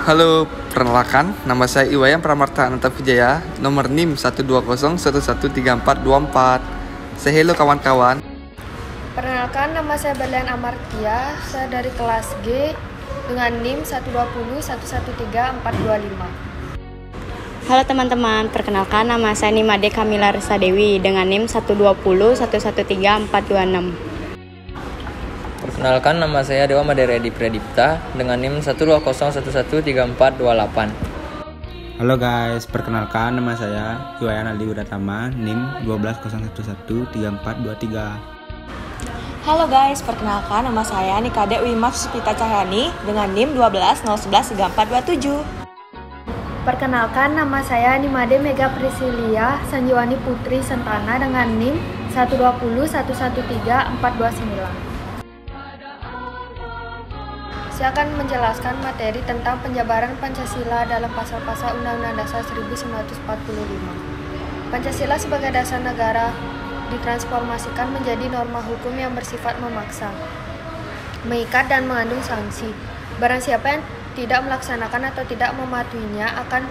Halo, perkenalkan, nama saya Iwayan Pramarta Ananta Vijaya, nomor NIM 12011134424. Say hello kawan-kawan. Perkenalkan, nama saya Berlian Amartia, saya dari kelas G dengan NIM 120113425. Halo teman-teman, perkenalkan nama saya Nimade Kamila Risa Dewi dengan NIM 12011134426. Perkenalkan, nama saya Dewa Madera Edi Pradipta dengan NIM 120113428. Halo guys, perkenalkan nama saya Iwayan Aldi Udatama, NIM 120113423. Halo guys, perkenalkan nama saya Nikade Wimaf Supita Cahyani dengan NIM 120113427. Perkenalkan, nama saya Nimade Mega Priscilia Sanjiwani Putri Sentana dengan NIM 12011134429. Saya akan menjelaskan materi tentang penjabaran Pancasila dalam pasal-pasal Undang-Undang Dasar 1945. Pancasila sebagai dasar negara ditransformasikan menjadi norma hukum yang bersifat memaksa, mengikat dan mengandung sanksi. Barang siapa yang tidak melaksanakan atau tidak mematuhinya akan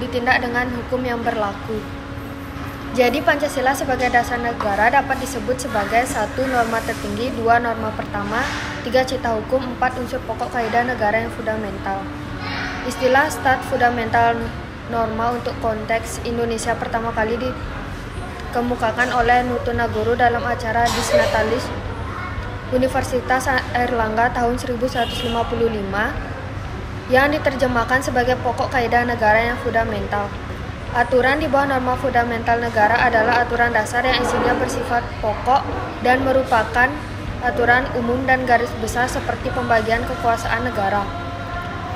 ditindak dengan hukum yang berlaku. Jadi Pancasila sebagai dasar negara dapat disebut sebagai 1. Norma tertinggi, 2. Norma pertama, 3. Cita hukum, 4. Unsur pokok kaidah negara yang fundamental. Istilah Stat Fundamental Norma untuk konteks Indonesia pertama kali dikemukakan oleh Nutunagoro dalam acara Disnatalis Universitas Airlangga tahun 1155 yang diterjemahkan sebagai pokok kaidah negara yang fundamental. Aturan di bawah norma fundamental negara adalah aturan dasar yang isinya bersifat pokok dan merupakan aturan umum dan garis besar seperti pembagian kekuasaan negara,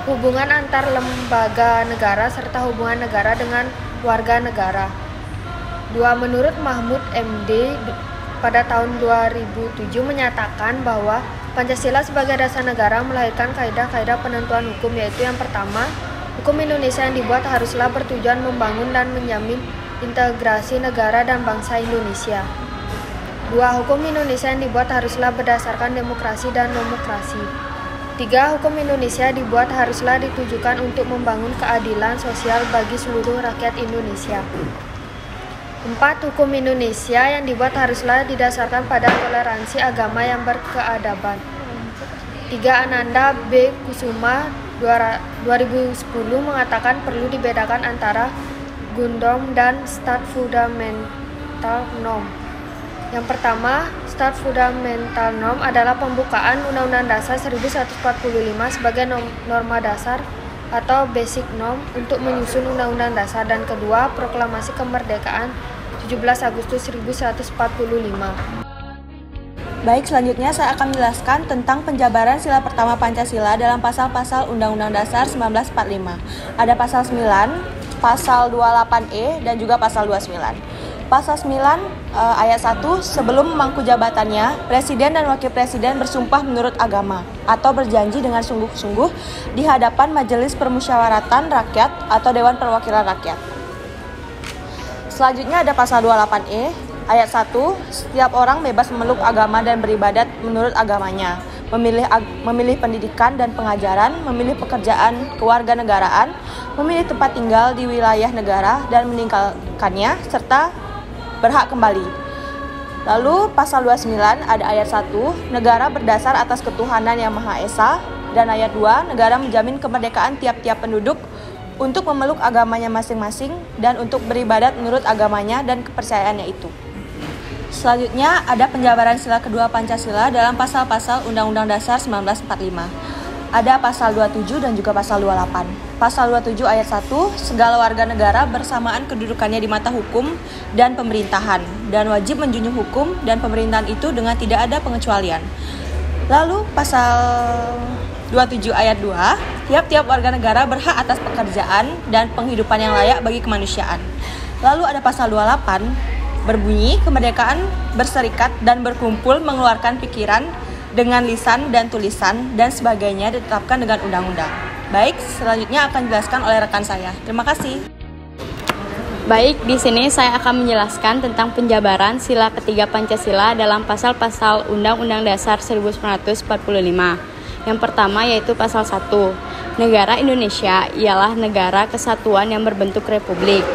hubungan antar lembaga negara, serta hubungan negara dengan warga negara. 2. Menurut Mahmud MD pada tahun 2007 menyatakan bahwa Pancasila sebagai dasar negara melahirkan kaidah-kaidah penentuan hukum, yaitu yang pertama, hukum Indonesia yang dibuat haruslah bertujuan membangun dan menjamin integrasi negara dan bangsa Indonesia. 2. Hukum Indonesia yang dibuat haruslah berdasarkan demokrasi dan nomokrasi. 3. Hukum Indonesia dibuat haruslah ditujukan untuk membangun keadilan sosial bagi seluruh rakyat Indonesia. 4. Hukum Indonesia yang dibuat haruslah didasarkan pada toleransi agama yang berkeadaban. 3. Ananda B. Kusuma 2010 mengatakan perlu dibedakan antara Gundom dan Stat Fundamental Norm. Yang pertama, Stat Fundamental Norm adalah pembukaan Undang-Undang Dasar 1145 sebagai norma dasar atau basic norm untuk menyusun Undang-Undang Dasar, dan kedua, Proklamasi Kemerdekaan 17 Agustus 1145. Baik, selanjutnya saya akan menjelaskan tentang penjabaran sila pertama Pancasila dalam pasal-pasal Undang-Undang Dasar 1945. Ada pasal 9, pasal 28E, dan juga pasal 29. Pasal 9 ayat 1, sebelum memangku jabatannya, Presiden dan Wakil Presiden bersumpah menurut agama atau berjanji dengan sungguh-sungguh di hadapan Majelis Permusyawaratan Rakyat atau Dewan Perwakilan Rakyat. Selanjutnya ada pasal 28E, ayat 1, setiap orang bebas memeluk agama dan beribadat menurut agamanya, memilih pendidikan dan pengajaran, memilih pekerjaan kewarganegaraan, memilih tempat tinggal di wilayah negara dan meninggalkannya, serta berhak kembali. Lalu pasal 29 ada ayat 1, negara berdasar atas ketuhanan yang Maha Esa, dan ayat 2, negara menjamin kemerdekaan tiap-tiap penduduk untuk memeluk agamanya masing-masing dan untuk beribadat menurut agamanya dan kepercayaannya itu. Selanjutnya ada penjabaran sila kedua Pancasila dalam pasal-pasal Undang-Undang Dasar 1945. Ada pasal 27 dan juga pasal 28. Pasal 27 ayat 1, segala warga negara bersamaan kedudukannya di mata hukum dan pemerintahan dan wajib menjunjung hukum dan pemerintahan itu dengan tidak ada pengecualian. Lalu pasal 27 ayat 2, tiap-tiap warga negara berhak atas pekerjaan dan penghidupan yang layak bagi kemanusiaan. Lalu ada pasal 28 berbunyi, kemerdekaan berserikat dan berkumpul mengeluarkan pikiran dengan lisan dan tulisan dan sebagainya ditetapkan dengan undang-undang. Baik, selanjutnya akan dijelaskan oleh rekan saya. Terima kasih. Baik, di sini saya akan menjelaskan tentang penjabaran sila ketiga Pancasila dalam pasal-pasal Undang-Undang Dasar 1945. Yang pertama yaitu pasal 1. Negara Indonesia ialah negara kesatuan yang berbentuk republik.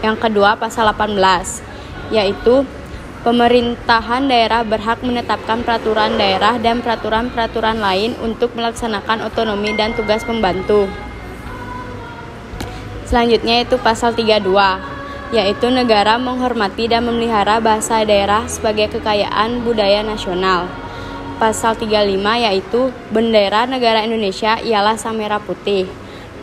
Yang kedua pasal 18, yaitu pemerintahan daerah berhak menetapkan peraturan daerah dan peraturan-peraturan lain untuk melaksanakan otonomi dan tugas pembantu. Selanjutnya yaitu pasal 32, yaitu negara menghormati dan memelihara bahasa daerah sebagai kekayaan budaya nasional. Pasal 35 yaitu bendera negara Indonesia ialah sang merah putih.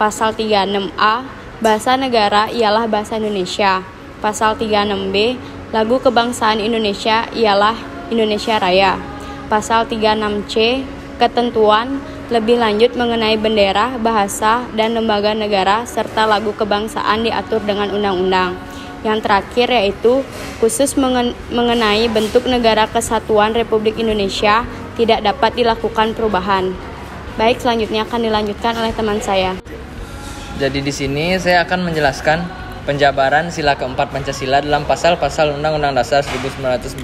Pasal 36A, bahasa negara ialah bahasa Indonesia. Pasal 36B, lagu kebangsaan Indonesia ialah Indonesia Raya. Pasal 36C, ketentuan lebih lanjut mengenai bendera, bahasa, dan lembaga negara serta lagu kebangsaan diatur dengan undang-undang. Yang terakhir yaitu khusus mengenai bentuk negara kesatuan Republik Indonesia tidak dapat dilakukan perubahan. Baik, selanjutnya akan dilanjutkan oleh teman saya. Jadi di sini saya akan menjelaskan penjabaran sila keempat Pancasila dalam pasal-pasal Undang-Undang Dasar 1945.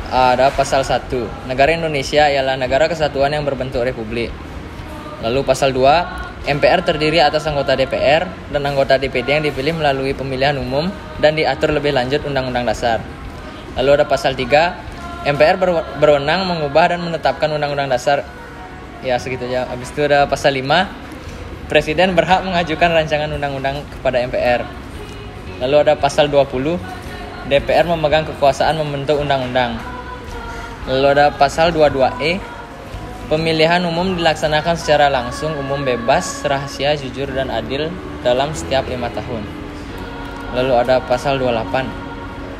Ada pasal 1, negara Indonesia ialah negara kesatuan yang berbentuk republik. Lalu pasal 2, MPR terdiri atas anggota DPR dan anggota DPD yang dipilih melalui pemilihan umum dan diatur lebih lanjut Undang-Undang Dasar. Lalu ada pasal 3, MPR berwenang mengubah dan menetapkan Undang-Undang Dasar. Ya segitu aja. Habis itu ada pasal 5, Presiden berhak mengajukan rancangan undang-undang kepada MPR. Lalu ada pasal 20, DPR memegang kekuasaan membentuk undang-undang. Lalu ada pasal 22E, pemilihan umum dilaksanakan secara langsung, umum, bebas, rahasia, jujur, dan adil dalam setiap 5 tahun. Lalu ada pasal 28,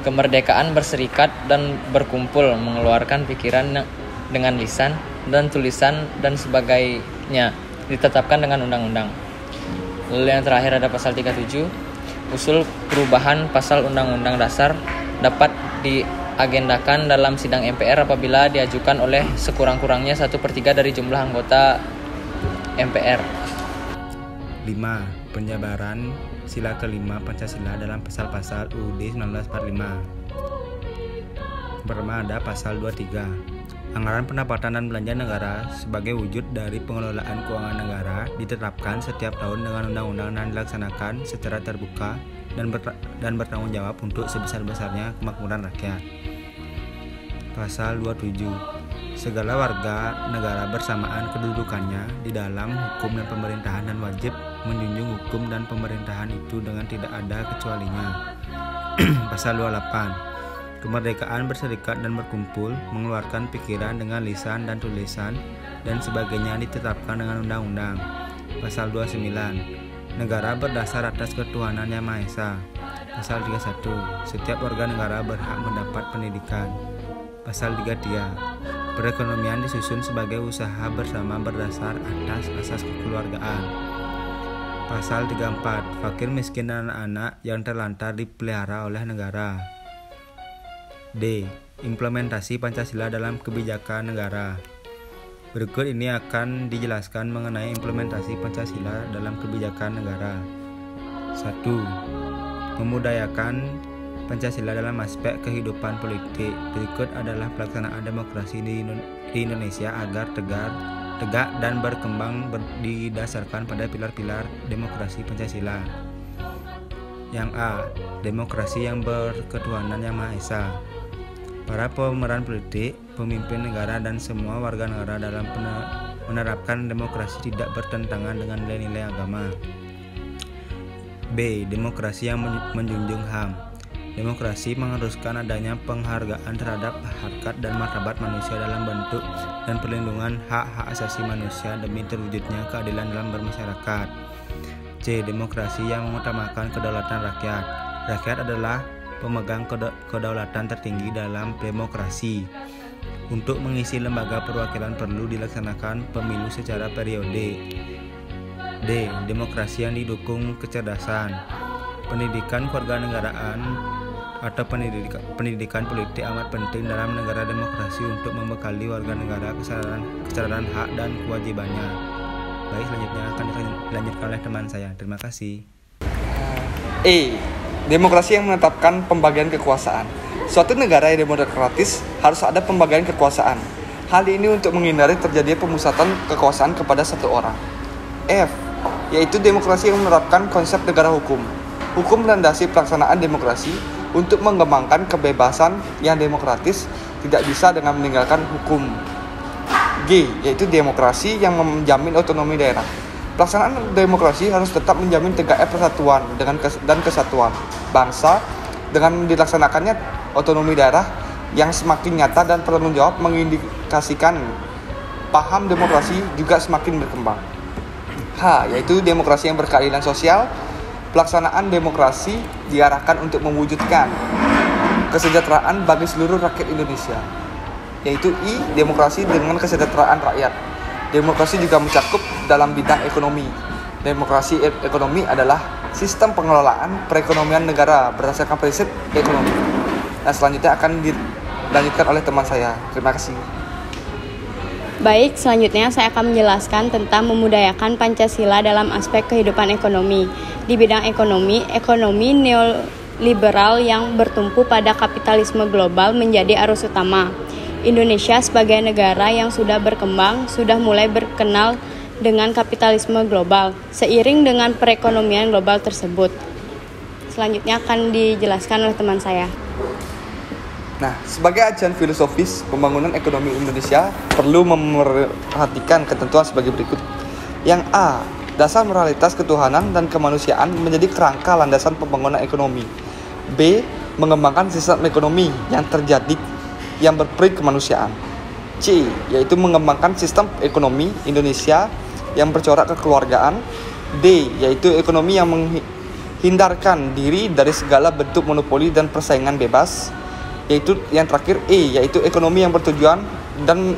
kemerdekaan berserikat dan berkumpul, mengeluarkan pikiran dengan lisan dan tulisan dan sebagainya, ditetapkan dengan undang-undang. Lalu yang terakhir ada pasal 37, usul perubahan pasal Undang-Undang Dasar dapat diagendakan dalam sidang MPR apabila diajukan oleh sekurang-kurangnya 1/3 dari jumlah anggota MPR. 5. Penjabaran sila kelima Pancasila dalam pasal-pasal UUD 1945. Pertama ada pasal 23. Anggaran pendapatan dan belanja negara sebagai wujud dari pengelolaan keuangan negara ditetapkan setiap tahun dengan undang-undang dan dilaksanakan secara terbuka dan bertanggung jawab untuk sebesar-besarnya kemakmuran rakyat. Pasal 27. Segala warga negara bersamaan kedudukannya di dalam hukum dan pemerintahan dan wajib menjunjung hukum dan pemerintahan itu dengan tidak ada kecualinya. Pasal 28. Kemerdekaan berserikat dan berkumpul, mengeluarkan pikiran dengan lisan dan tulisan dan sebagainya ditetapkan dengan undang-undang. Pasal 29. Negara berdasar atas ketuhanan yang Maha Esa. Pasal 31. Setiap warga negara berhak mendapat pendidikan. Pasal 33. Perekonomian disusun sebagai usaha bersama berdasar atas asas kekeluargaan. Pasal 34. Fakir, miskin, dan anak-anak yang terlantar dipelihara oleh negara. D. Implementasi Pancasila dalam kebijakan negara. Berikut ini akan dijelaskan mengenai implementasi Pancasila dalam kebijakan negara. 1. Memudayakan Pancasila dalam aspek kehidupan politik. Berikut adalah pelaksanaan demokrasi di Indonesia agar tegak dan berkembang didasarkan pada pilar-pilar demokrasi Pancasila. Yang A. Demokrasi yang berketuhanan yang Maha Esa. Para pemeran politik, pemimpin negara, dan semua warga negara dalam menerapkan demokrasi tidak bertentangan dengan nilai-nilai agama. B. Demokrasi yang menjunjung HAM. Demokrasi mengharuskan adanya penghargaan terhadap harkat dan martabat manusia dalam bentuk dan perlindungan hak-hak asasi manusia demi terwujudnya keadilan dalam bermasyarakat. C. Demokrasi yang mengutamakan kedaulatan rakyat. Rakyat adalah pemegang kedaulatan tertinggi dalam demokrasi. Untuk mengisi lembaga perwakilan perlu dilaksanakan pemilu secara periode. D. Demokrasi yang didukung kecerdasan. Pendidikan kewarganegaraan atau pendidikan politik amat penting dalam negara demokrasi untuk membekali warga negara kesadaran hak dan kewajibannya. Baik, selanjutnya akan dilanjutkan oleh teman saya. Terima kasih. E. Demokrasi yang menetapkan pembagian kekuasaan. Suatu negara yang demokratis harus ada pembagian kekuasaan. Hal ini untuk menghindari terjadinya pemusatan kekuasaan kepada satu orang. F, yaitu demokrasi yang menerapkan konsep negara hukum. Hukum melandasi pelaksanaan demokrasi untuk mengembangkan kebebasan yang demokratis tidak bisa dengan meninggalkan hukum. G, yaitu demokrasi yang menjamin otonomi daerah. Pelaksanaan demokrasi harus tetap menjamin tegaknya persatuan dan kesatuan bangsa dengan dilaksanakannya otonomi daerah yang semakin nyata dan bertanggung jawab mengindikasikan paham demokrasi juga semakin berkembang. H, yaitu demokrasi yang berkeadilan sosial. Pelaksanaan demokrasi diarahkan untuk mewujudkan kesejahteraan bagi seluruh rakyat Indonesia. Yaitu I, demokrasi dengan kesejahteraan rakyat. Demokrasi juga mencakup dalam bidang ekonomi. Demokrasi ekonomi adalah sistem pengelolaan perekonomian negara berdasarkan prinsip ekonomi. Nah, selanjutnya akan dilanjutkan oleh teman saya. Terima kasih. Baik, selanjutnya saya akan menjelaskan tentang memudayakan Pancasila dalam aspek kehidupan ekonomi. Di bidang ekonomi, ekonomi neoliberal yang bertumpu pada kapitalisme global menjadi arus utama. Indonesia sebagai negara yang sudah berkembang sudah mulai berkenal dengan kapitalisme global seiring dengan perekonomian global tersebut. Selanjutnya akan dijelaskan oleh teman saya. Nah, sebagai ajian filosofis pembangunan ekonomi Indonesia perlu memperhatikan ketentuan sebagai berikut. Yang A, dasar moralitas ketuhanan dan kemanusiaan menjadi kerangka landasan pembangunan ekonomi. B, mengembangkan sistem ekonomi yang berperi kemanusiaan. C, yaitu mengembangkan sistem ekonomi Indonesia yang bercorak kekeluargaan. D, yaitu ekonomi yang menghindarkan diri dari segala bentuk monopoli dan persaingan bebas. Yaitu yang terakhir E, yaitu ekonomi yang bertujuan dan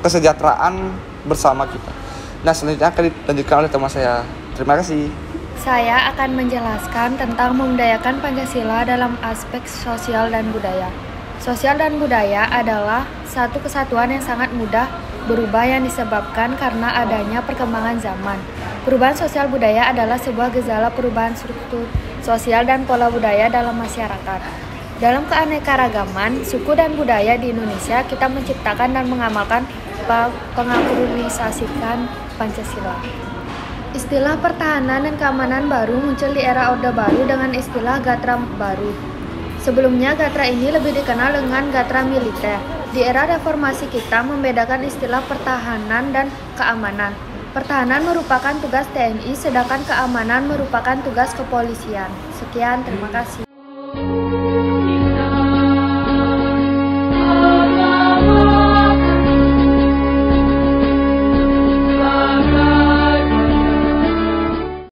kesejahteraan bersama kita. Nah, selanjutnya akan dilanjutkan oleh teman saya. Terima kasih. Saya akan menjelaskan tentang memudayakan Pancasila dalam aspek sosial dan budaya. Sosial dan budaya adalah satu kesatuan yang sangat mudah berubah yang disebabkan karena adanya perkembangan zaman. Perubahan sosial budaya adalah sebuah gejala perubahan struktur sosial dan pola budaya dalam masyarakat. Dalam keanekaragaman suku dan budaya di Indonesia, kita menciptakan dan mengamalkan pengaktualisasikan Pancasila. Istilah pertahanan dan keamanan baru muncul di era Orde Baru dengan istilah Gatra Baru. Sebelumnya, Gatra ini lebih dikenal dengan Gatra Militer. Di era reformasi kita membedakan istilah pertahanan dan keamanan. Pertahanan merupakan tugas TNI, sedangkan keamanan merupakan tugas kepolisian. Sekian, terima kasih.